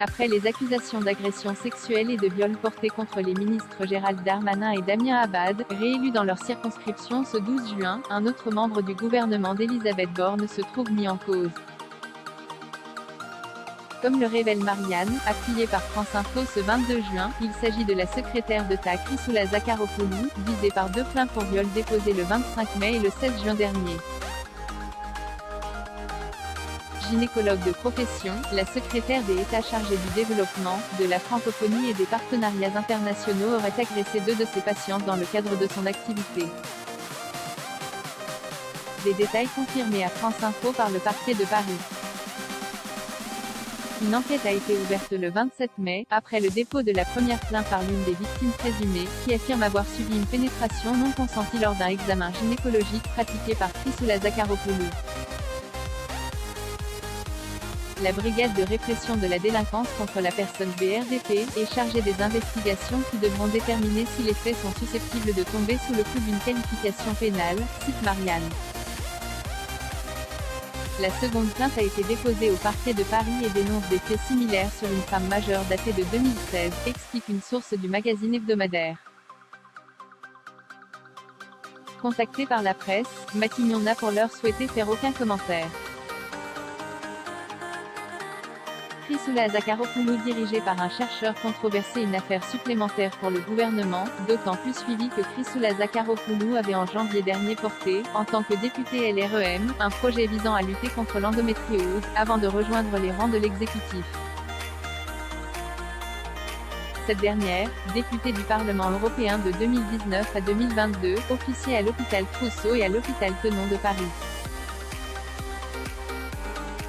Après les accusations d'agression sexuelle et de viol portées contre les ministres Gérald Darmanin et Damien Abad, réélus dans leur circonscription ce 12 juin, un autre membre du gouvernement d'Elisabeth Borne se trouve mis en cause. Comme le révèle Marianne, appuyée par France Info ce 22 juin, il s'agit de la secrétaire d'État Chrysoula Zakharopoulou, visée par 2 plaintes pour viol déposées le 25 mai et le 16 juin dernier. Gynécologue de profession, la secrétaire d'État chargée du développement, de la francophonie et des partenariats internationaux aurait agressé 2 de ses patientes dans le cadre de son activité. Des détails confirmés à France Info par le parquet de Paris. Une enquête a été ouverte le 27 mai, après le dépôt de la première plainte par l'une des victimes présumées, qui affirme avoir subi une pénétration non consentie lors d'un examen gynécologique pratiqué par Chrysoula Zakharopoulou. La brigade de répression de la délinquance contre la personne BRDP est chargée des investigations qui devront déterminer si les faits sont susceptibles de tomber sous le coup d'une qualification pénale, cite Marianne. La seconde plainte a été déposée au parquet de Paris et dénonce des faits similaires sur une femme majeure datée de 2016, explique une source du magazine hebdomadaire. Contactée par la presse, Matignon n'a pour l'heure souhaité faire aucun commentaire. Chrysoula Zakharopoulou, dirigée par un chercheur controversé, une affaire supplémentaire pour le gouvernement, d'autant plus suivie que Chrysoula Zakharopoulou avait en janvier dernier porté, en tant que députée LREM, un projet visant à lutter contre l'endométriose, avant de rejoindre les rangs de l'exécutif. Cette dernière, députée du Parlement européen de 2019 à 2022, officiait à l'hôpital Trousseau et à l'hôpital Tenon de Paris.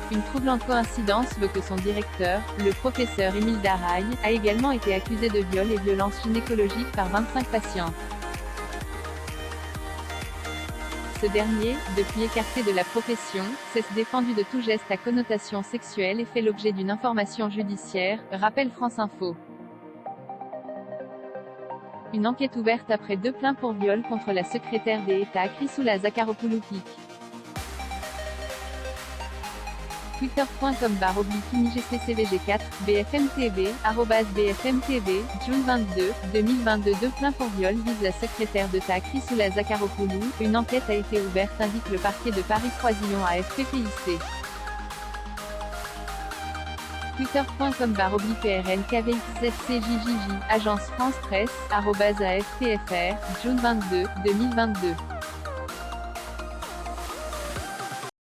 Une troublante coïncidence veut que son directeur, le professeur Émile Daraille, a également été accusé de viol et violences gynécologiques par 25 patients. Ce dernier, depuis écarté de la profession, s'est défendu de tout geste à connotation sexuelle et fait l'objet d'une information judiciaire, rappelle France Info. Une enquête ouverte après 2 plaintes pour viol contre la secrétaire d'État Chrysoula Zakharopoulou. Twitter.com/IGCCVG4, BFM TV, @BFM TV, June 22, 2022. 2 plaintes pour viol visent la secrétaire d'État Chrysoula Zakharopoulou. Une enquête a été ouverte, indique le parquet de Paris-Croisillon à FPPIC. Twitter.com/PRNKVX7CJJJ, Agence France Presse, @AFPFR, June 22, 2022.